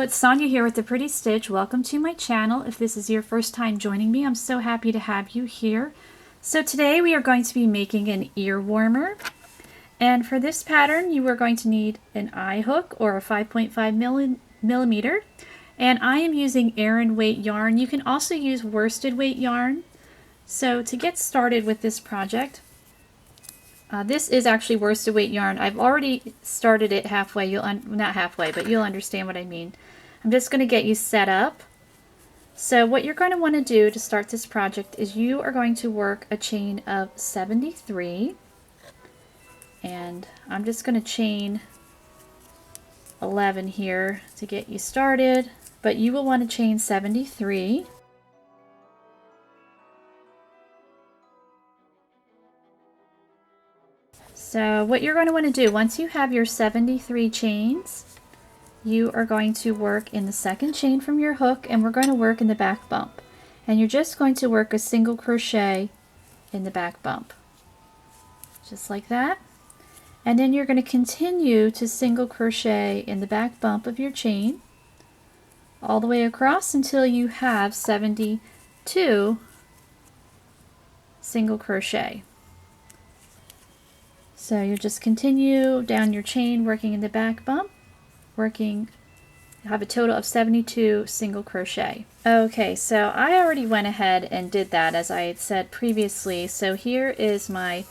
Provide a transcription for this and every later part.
it's Sonia here with The Pretty Stitch. Welcome to my channel. If this is your first time joining me, I'm so happy to have you here. So today we are going to be making an ear warmer. And for this pattern, you are going to need an eye hook or a 5.5 millimeter. And I am using Aran weight yarn. You can also use worsted weight yarn. So to get started with this project, this is actually worsted weight yarn. I've already started it halfway. Not halfway, but you'll understand what I mean. I'm just going to get you set up. So what you're going to want to do to start this project is you are going to work a chain of 73. And I'm just going to chain 11 here to get you started. But you will want to chain 73. So what you're going to want to do, once you have your 73 chains, you are going to work in the second chain from your hook, and we're going to work in the back bump. And you're just going to work a single crochet in the back bump. Just like that. And then you're going to continue to single crochet in the back bump of your chain all the way across until you have 72 single crochet. So you just continue down your chain working in the back bump, you have a total of 72 single crochet. Okay, so I already went ahead and did that as I had said previously. So here is my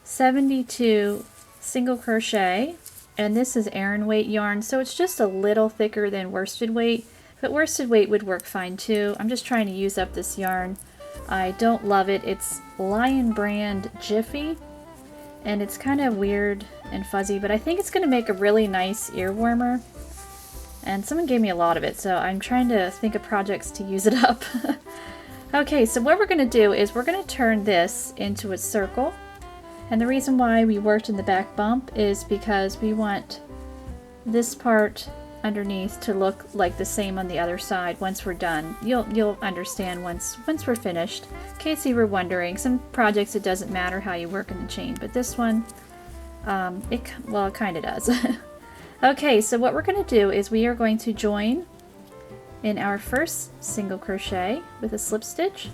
72 single crochet, and this is Aran weight yarn, so it's just a little thicker than worsted weight, but worsted weight would work fine too. I'm just trying to use up this yarn. I don't love it. It's Lion brand Jiffy. And it's kind of weird and fuzzy, but I think it's going to make a really nice ear warmer. And someone gave me a lot of it, so I'm trying to think of projects to use it up. Okay, so what we're going to do is we're going to turn this into a circle. And the reason why we worked in the back bump is because we want this part underneath to look like the same on the other side once we're done. You'll understand once we're finished. In case you were wondering, some projects it doesn't matter how you work in the chain, but this one, it kind of does. Okay, so what we're going to do is we are going to join in our first single crochet with a slip stitch,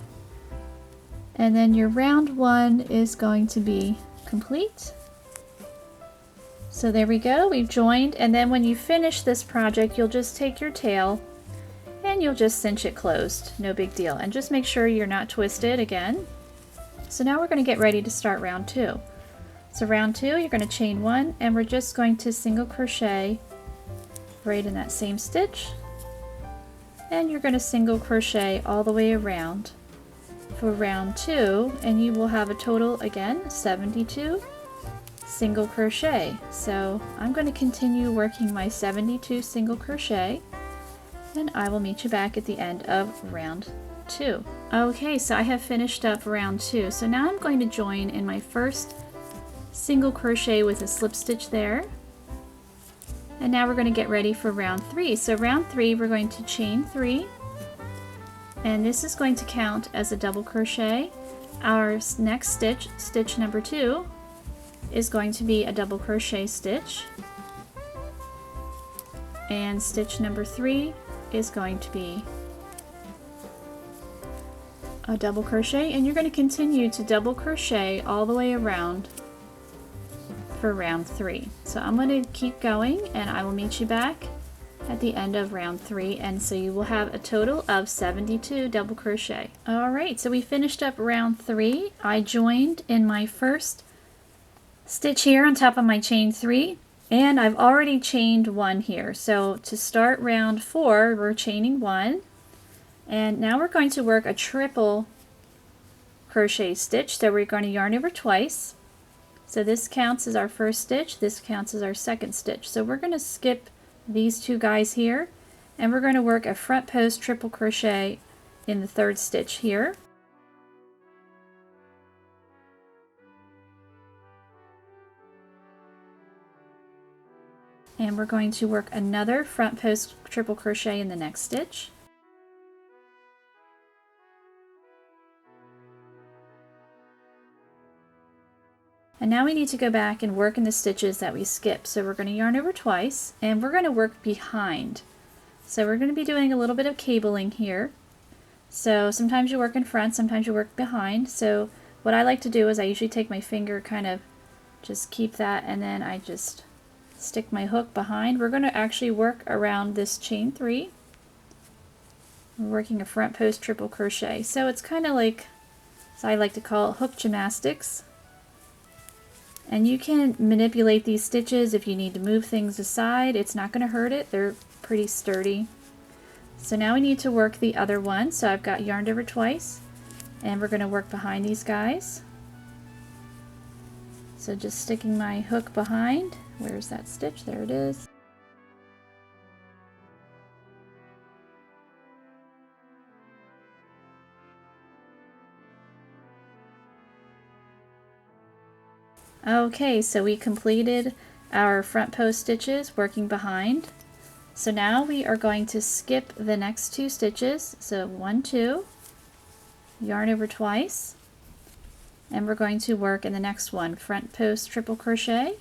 and then your round one is going to be complete. So there we go, we've joined, and then when you finish this project, you'll just take your tail and you'll just cinch it closed. No big deal. And just make sure you're not twisted again. So now we're going to get ready to start round two. So round two, you're going to chain one, and we're just going to single crochet right in that same stitch. And you're going to single crochet all the way around for round two, and you will have a total, again, 72 single crochet. So I'm going to continue working my 72 single crochet, and I will meet you back at the end of round two. Okay, so I have finished up round two. So now I'm going to join in my first single crochet with a slip stitch there. And now we're going to get ready for round three. So round three, we're going to chain three, and this is going to count as a double crochet. Our next stitch, stitch number two, is going to be a double crochet stitch, and stitch number three is going to be a double crochet, and you're going to continue to double crochet all the way around for round three. So I'm going to keep going, and I will meet you back at the end of round three, and so you will have a total of 72 double crochet. Alright, so we finished up round three. I joined in my first stitch here on top of my chain three, and I've already chained one here. So to start round four, we're chaining one, and now we're going to work a triple crochet stitch. So we're going to yarn over twice. So this counts as our first stitch, this counts as our second stitch. So we're going to skip these two guys here, and we're going to work a front post triple crochet in the third stitch here. And we're going to work another front post triple crochet in the next stitch. And now we need to go back and work in the stitches that we skipped. So we're going to yarn over twice, and we're going to work behind. So we're going to be doing a little bit of cabling here. So sometimes you work in front, sometimes you work behind. So what I like to do is I usually take my finger, kind of just keep that, and then I just stick my hook behind. We're going to actually work around this chain 3. We're working a front post triple crochet. So it's kind of like, as I like to call it, hook gymnastics. And you can manipulate these stitches if you need to move things aside. It's not going to hurt it. They're pretty sturdy. So now we need to work the other one. So I've got yarned over twice, and we're going to work behind these guys. So just sticking my hook behind. Where's that stitch? There it is. Okay, so we completed our front post stitches working behind. So now we are going to skip the next 2 stitches. So 1, 2, yarn over twice, and we're going to work in the next one, front post triple crochet,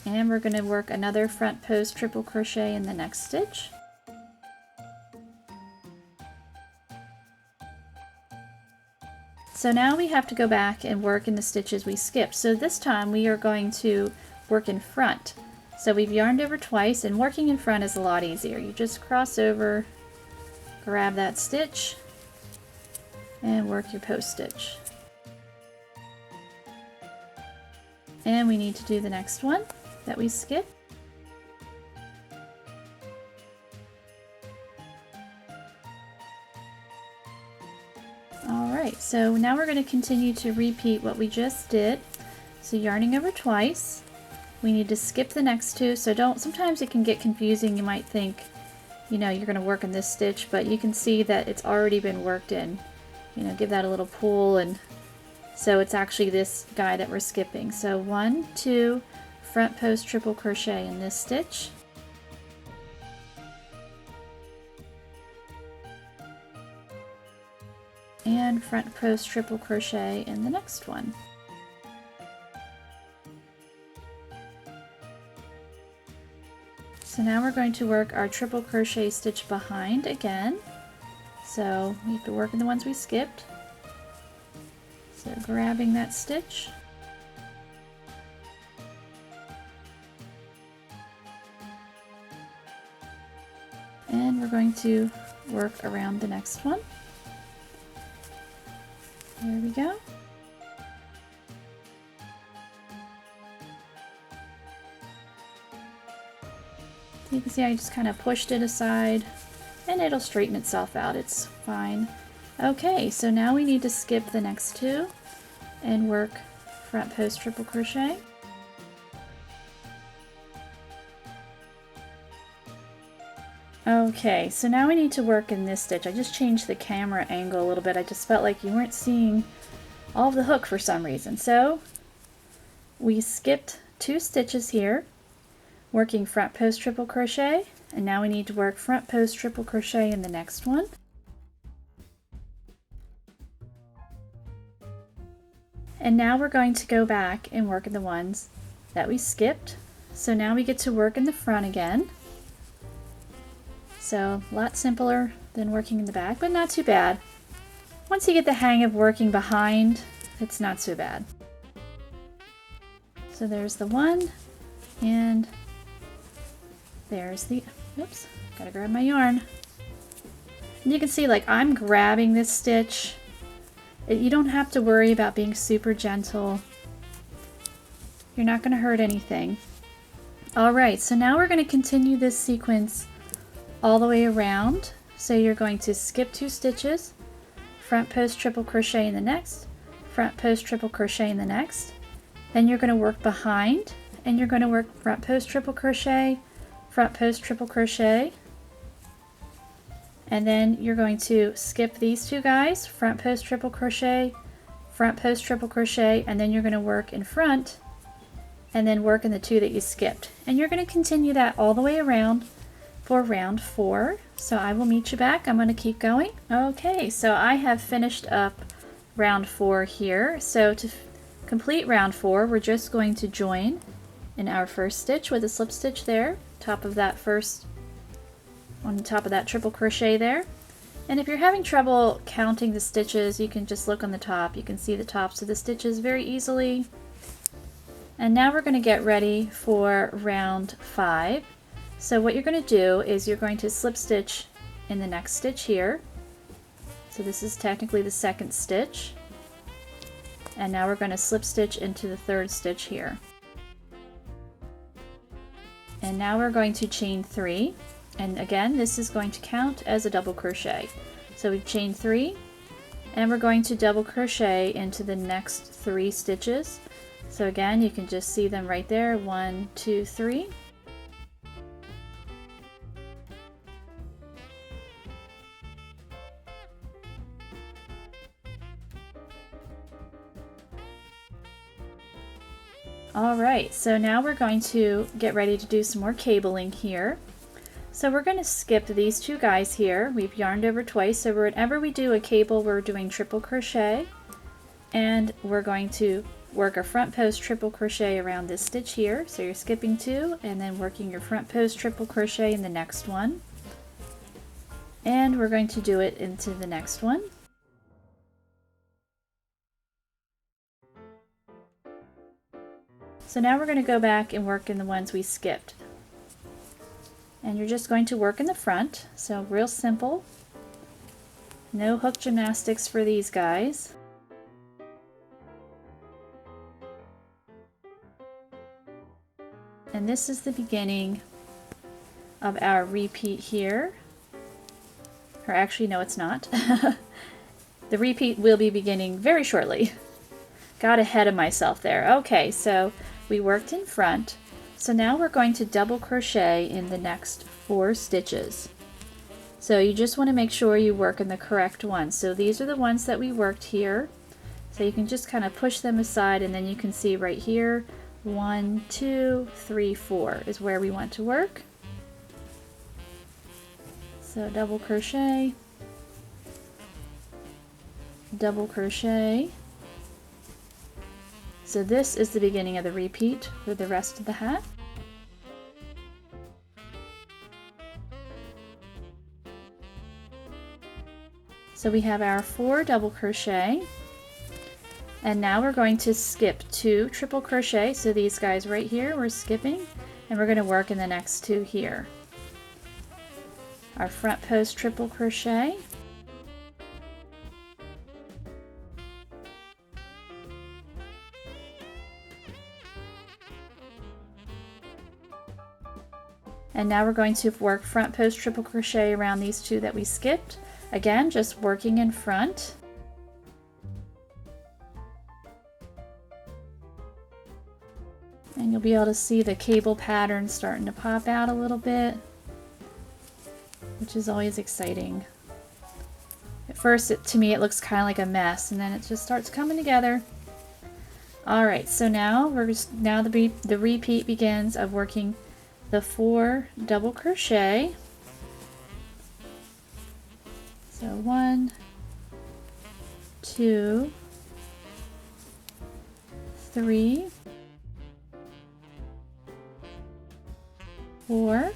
and we're going to work another front post triple crochet in the next stitch. So now we have to go back and work in the stitches we skipped. So this time we are going to work in front. So we've yarned over twice, and working in front is a lot easier. You just cross over, grab that stitch, and work your post stitch. And we need to do the next one that we skipped. Alright, so now we're going to continue to repeat what we just did. So yarning over twice, we need to skip the next 2, so sometimes it can get confusing. You might think, you know, you're going to work in this stitch, but you can see that it's already been worked in. You know, give that a little pull, and so it's actually this guy that we're skipping. So 1, 2, front post triple crochet in this stitch. And front post triple crochet in the next one. So now we're going to work our triple crochet stitch behind again. So we have to work in the ones we skipped. So grabbing that stitch, and we're going to work around the next one. There we go. So you can see I just kind of pushed it aside, and it'll straighten itself out. It's fine. Okay, so now we need to skip the next 2 and work front post triple crochet. Okay, so now we need to work in this stitch. I just changed the camera angle a little bit. I just felt like you weren't seeing all of the hook for some reason. So we skipped 2 stitches here, working front post triple crochet, and now we need to work front post triple crochet in the next one. And now we're going to go back and work in the ones that we skipped. So now we get to work in the front again. So a lot simpler than working in the back, but not too bad. Once you get the hang of working behind, it's not so bad. So there's the one, and there's the, oops, gotta grab my yarn. And you can see, like, I'm grabbing this stitch. You don't have to worry about being super gentle. You're not going to hurt anything. Alright, so now we're going to continue this sequence all the way around. So you're going to skip 2 stitches, front post triple crochet in the next, front post triple crochet in the next. Then you're going to work behind, and you're going to work front post triple crochet, front post triple crochet. And then you're going to skip these 2 guys, front post triple crochet, front post triple crochet, and then you're going to work in front and then work in the 2 that you skipped. And you're going to continue that all the way around for round 4. So I will meet you back. I'm going to keep going. Okay, so I have finished up round 4 here. So to complete round 4, we're just going to join in our first stitch with a slip stitch there, top of that first, on the top of that triple crochet there. And if you're having trouble counting the stitches, you can just look on the top. You can see the tops of the stitches very easily. And now we're going to get ready for round 5. So what you're going to do is you're going to slip stitch in the next stitch here. So this is technically the second stitch. And now we're going to slip stitch into the third stitch here. And now we're going to chain 3. And again, this is going to count as a double crochet. So we've chained 3, and we're going to double crochet into the next 3 stitches. So again, you can just see them right there, 1, 2, 3. All right, so now we're going to get ready to do some more cabling here. So we're going to skip these 2 guys here. We've yarned over twice, so whenever we do a cable, we're doing triple crochet, and we're going to work a front post triple crochet around this stitch here. So you're skipping 2 and then working your front post triple crochet in the next one, and we're going to do it into the next one. So now we're going to go back and work in the ones we skipped. And you're just going to work in the front, so real simple. No hook gymnastics for these guys. And this is the beginning of our repeat here. Or actually, no, it's not. The repeat will be beginning very shortly. Got ahead of myself there. Okay, so we worked in front. So now we're going to double crochet in the next 4 stitches. So you just want to make sure you work in the correct ones. So these are the ones that we worked here. So you can just kind of push them aside, and then you can see right here, 1, 2, 3, 4 is where we want to work. So double crochet, double crochet. So this is the beginning of the repeat for the rest of the hat. So we have our 4 double crochet, and now we're going to skip 2 triple crochet. So these guys right here we're skipping, and we're going to work in the next 2 here. Our front post triple crochet, and now we're going to work front post triple crochet around these 2 that we skipped. Again, just working in front. And you'll be able to see the cable pattern starting to pop out a little bit, which is always exciting. At first, to me, it looks kind of like a mess, and then it just starts coming together. All right, so now the repeat begins of working the 4 double crochet. So 1, 2, 3, 4,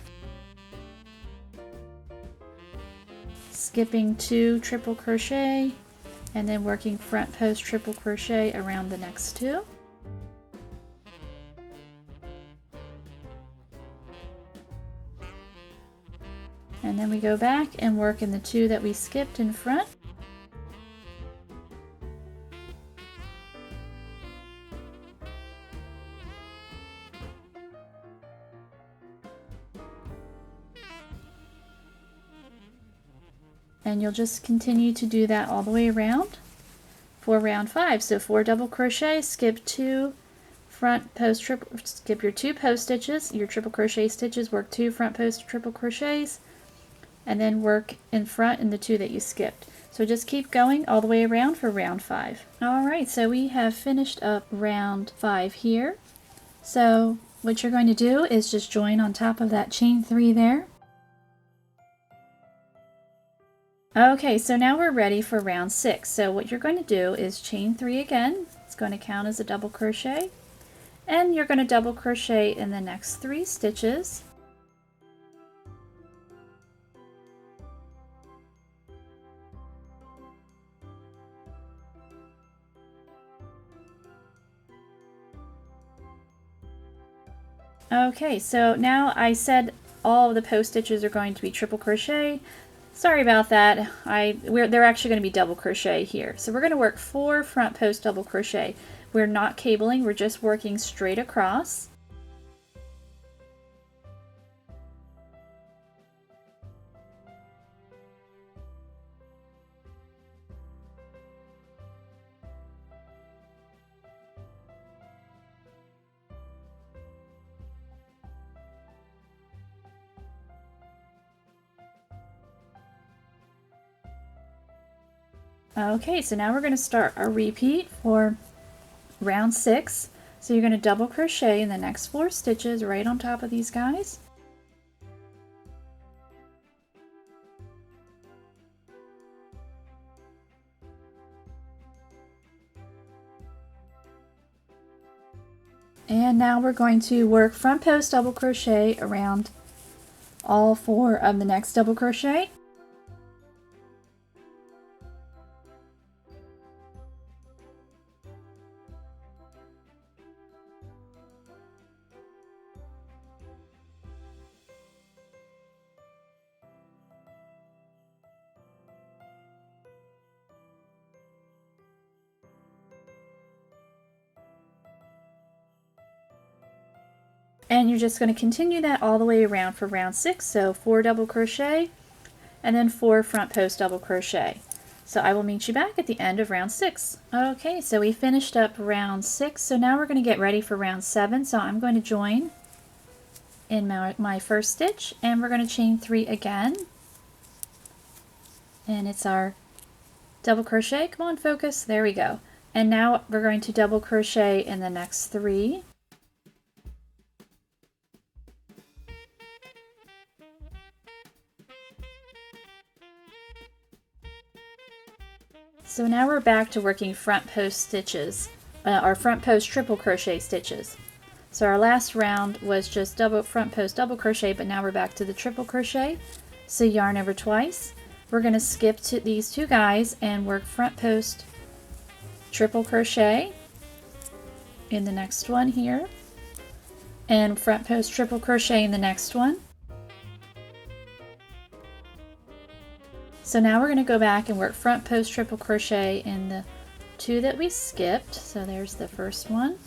skipping 2 triple crochet, and then working front post triple crochet around the next 2. And then we go back and work in the 2 that we skipped in front. And you'll just continue to do that all the way around for round 5. So 4 double crochet, skip 2 front post triple, skip your 2 post stitches, your triple crochet stitches, work 2 front post triple crochets, and then work in front in the 2 that you skipped. So just keep going all the way around for round 5. Alright, so we have finished up round 5 here. So what you're going to do is just join on top of that chain 3 there. Okay, so now we're ready for round 6. So what you're going to do is chain 3 again. It's going to count as a double crochet. And you're going to double crochet in the next 3 stitches. Okay, so now I said all of the post stitches are going to be triple crochet. Sorry about that. They're actually going to be double crochet here. So we're going to work 4 front post double crochet. We're not cabling, we're just working straight across. Okay, so now we're going to start a repeat for round 6. So you're going to double crochet in the next 4 stitches right on top of these guys. And now we're going to work front post double crochet around all 4 of the next double crochet. And you're just going to continue that all the way around for round 6. So 4 double crochet and then 4 front post double crochet. So I will meet you back at the end of round 6. Okay, so we finished up round 6. So now we're going to get ready for round 7. So I'm going to join in my first stitch and we're going to chain 3 again. And it's our double crochet. Come on, focus. There we go. And now we're going to double crochet in the next 3. So now we're back to working front post stitches, our front post triple crochet stitches. So our last round was just front post double crochet, but now we're back to the triple crochet. So yarn over twice. We're going to skip to these 2 guys and work front post triple crochet in the next one here, and front post triple crochet in the next one. So now we're going to go back and work front post triple crochet in the 2 that we skipped. So there's the first one.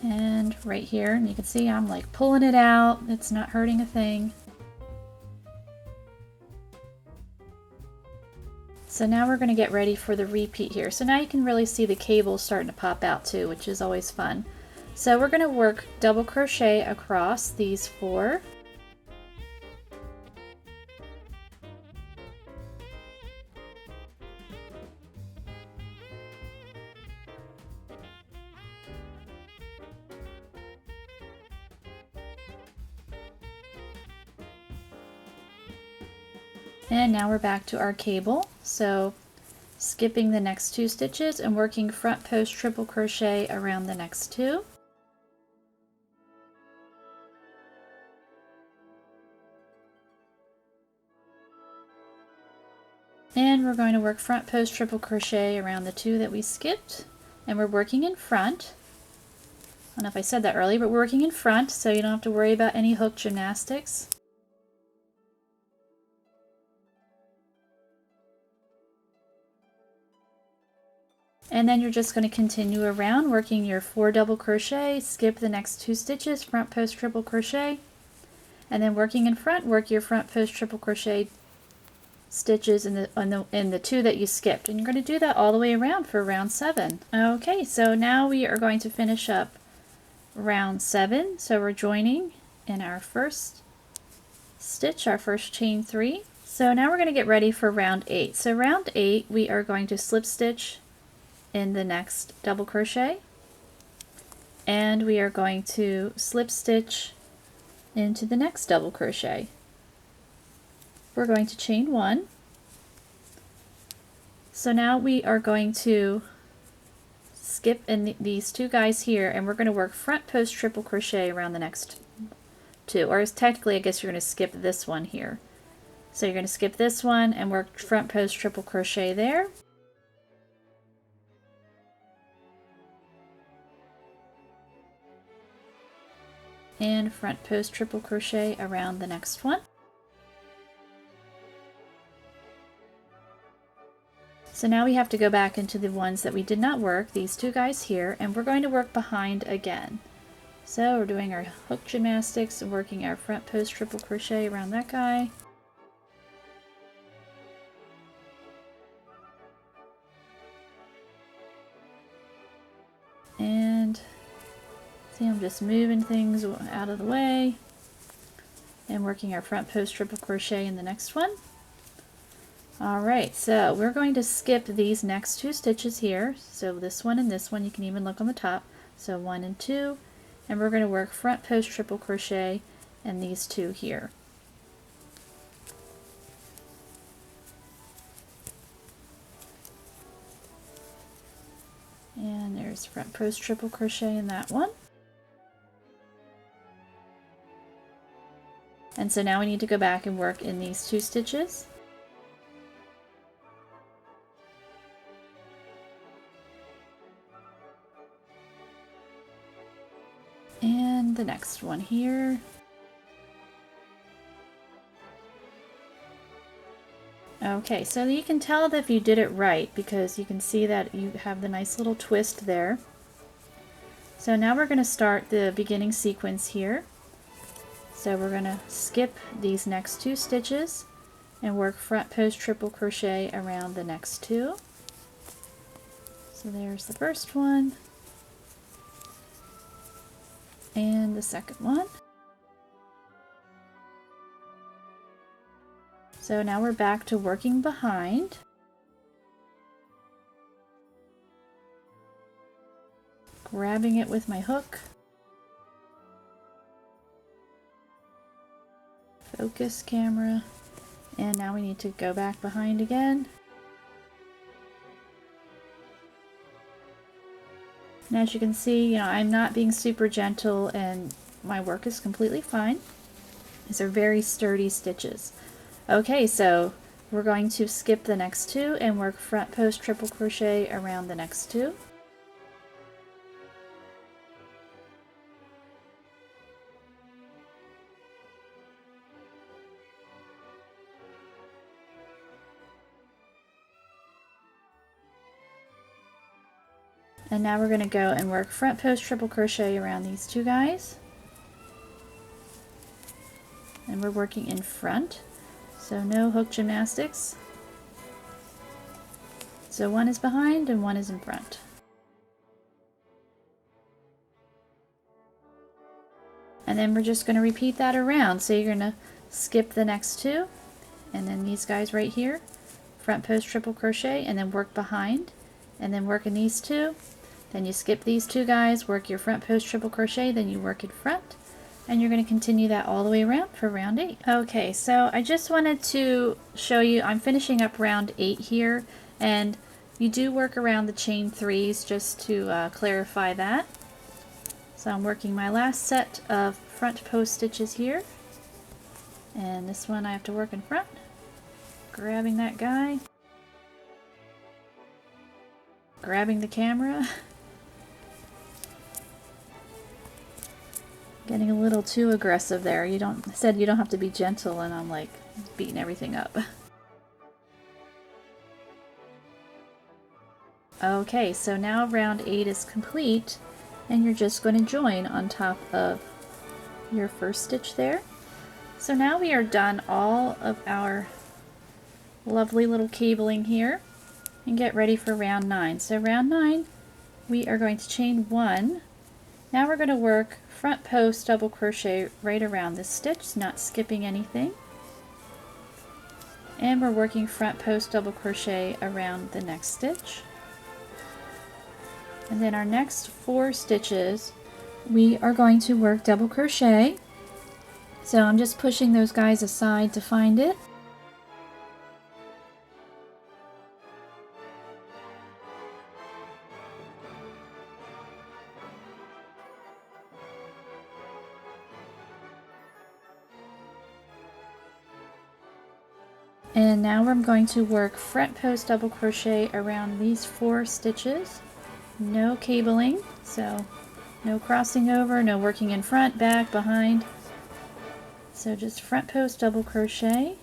And right here, and you can see I'm like pulling it out. It's not hurting a thing. So now we're going to get ready for the repeat here. So now you can really see the cable starting to pop out too, which is always fun. So we're going to work double crochet across these 4. And now we're back to our cable. So skipping the next 2 stitches and working front post triple crochet around the next 2. And we're going to work front post triple crochet around the 2 that we skipped, and we're working in front. I don't know if I said that earlier, but we're working in front, so you don't have to worry about any hook gymnastics. And then you're just going to continue around working your 4 double crochet, skip the next 2 stitches, front post triple crochet, and then working in front, work your front post triple crochet stitches in the 2 that you skipped, and you're going to do that all the way around for round 7. Okay, so now we are going to finish up round 7. So we're joining in our first stitch, our first chain 3. So now we're going to get ready for round 8. So round 8 we are going to slip stitch in the next double crochet, and we are going to slip stitch into the next double crochet. We're going to chain 1, So now we are going to skip in these two guys here, and we're going to work front post triple crochet around the next two, or technically I guess you're going to skip this one here. So you're going to skip this one and work front post triple crochet there. And front post triple crochet around the next one. So now we have to go back into the ones that we did not work, these two guys here, and we're going to work behind again. So we're doing our hook gymnastics and working our front post triple crochet around that guy. And see, I'm just moving things out of the way and working our front post triple crochet in the next one. Alright, so we're going to skip these next two stitches here. So this one and this one, you can even look on the top. So 1 and 2, and we're going to work front post triple crochet and these two here. And there's front post triple crochet in that one. And so now we need to go back and work in these two stitches. And the next one here. Okay, so you can tell that if you did it right, because you can see that you have the nice little twist there. So now we're going to start the beginning sequence here. So we're going to skip these next two stitches and work front post triple crochet around the next two. So there's the first one and the second one. So now we're back to working behind. Grabbing it with my hook. Focus camera. And now we need to go back behind again. And as you can see, I'm not being super gentle and my work is completely fine. These are very sturdy stitches. Okay, so we're going to skip the next two and work front post triple crochet around the next two. And now we're going to go and work front post triple crochet around these two guys. And we're working in front, so no hook gymnastics. So one is behind and one is in front. And then we're just going to repeat that around. So you're going to skip the next two, and then these guys right here, front post triple crochet, and then work behind, and then work in these two. Then you skip these two guys, work your front post triple crochet, then you work in front, and you're going to continue that all the way around for round 8. Okay, so I just wanted to show you, I'm finishing up round 8 here, and you do work around the chain 3s just to clarify that. So I'm working my last set of front post stitches here, and this one I have to work in front, grabbing that guy, grabbing the camera. Getting a little too aggressive there. You don't have to be gentle, and I'm like beating everything up. Okay, so now round 8 is complete, and you're just going to join on top of your first stitch there. So now we are done all of our lovely little cabling here, and get ready for round 9. So round 9, we are going to chain 1. Now we're going to work front post double crochet right around this stitch, not skipping anything. And we're working front post double crochet around the next stitch. And then our next 4 stitches, we are going to work double crochet. So I'm just pushing those guys aside to find it. And now I'm going to work front post double crochet around these 4 stitches. No cabling, so no crossing over, no working in front, back, behind. So just front post double crochet.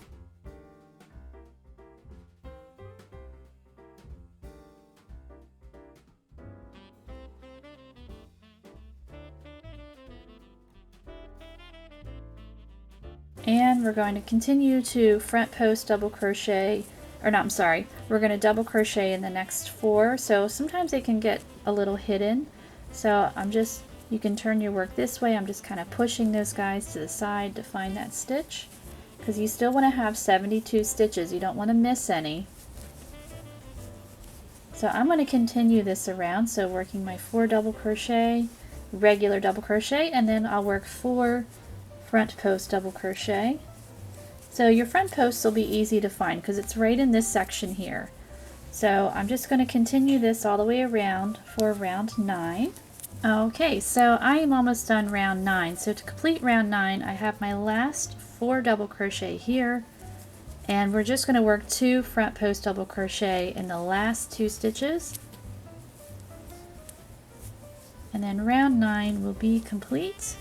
And we're going to continue to front post double crochet, or not, I'm sorry, we're going to double crochet in the next 4. So sometimes it can get a little hidden. So you can turn your work this way. I'm just kind of pushing those guys to the side to find that stitch, because you still want to have 72 stitches. You don't want to miss any. So I'm going to continue this around, so working my 4 double crochet, regular double crochet, and then I'll work 4 front post double crochet. So your front posts will be easy to find because it's right in this section here. So I'm just going to continue this all the way around for round 9. Okay, so I am almost done round 9. So to complete round 9, I have my last 4 double crochet here, and we're just going to work 2 front post double crochet in the last 2 stitches, and then round 9 will be complete.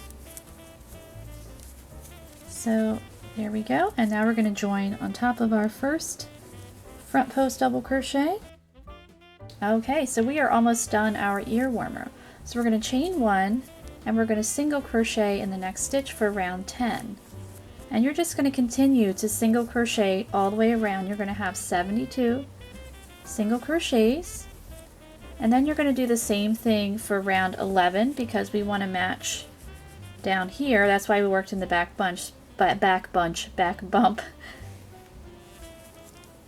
So there we go, and now we're going to join on top of our first front post double crochet. Okay, so we are almost done our ear warmer. So we're going to chain 1, and we're going to single crochet in the next stitch for round 10. And you're just going to continue to single crochet all the way around. You're going to have 72 single crochets, and then you're going to do the same thing for round 11 because we want to match down here. That's why we worked in the back bump.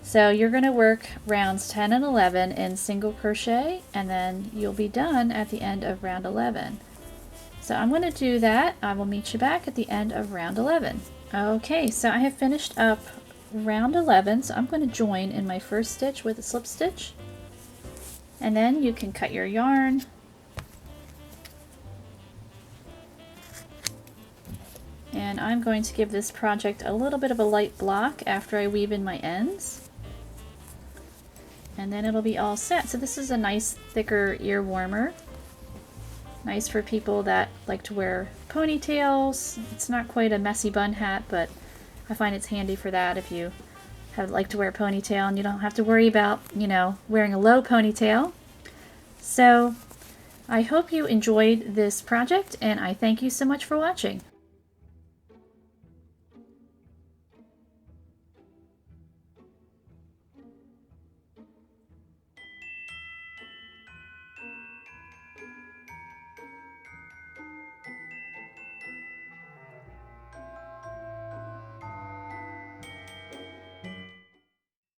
So you're going to work rounds 10 and 11 in single crochet, and then you'll be done at the end of round 11. So I'm going to do that. I will meet you back at the end of round 11. Okay, so I have finished up round 11, so I'm going to join in my first stitch with a slip stitch, and then you can cut your yarn. And I'm going to give this project a little bit of a light block after I weave in my ends. And then it'll be all set. So this is a nice thicker ear warmer. Nice for people that like to wear ponytails. It's not quite a messy bun hat, but I find it's handy for that if you like to wear a ponytail and you don't have to worry about, wearing a low ponytail. So I hope you enjoyed this project, and I thank you so much for watching.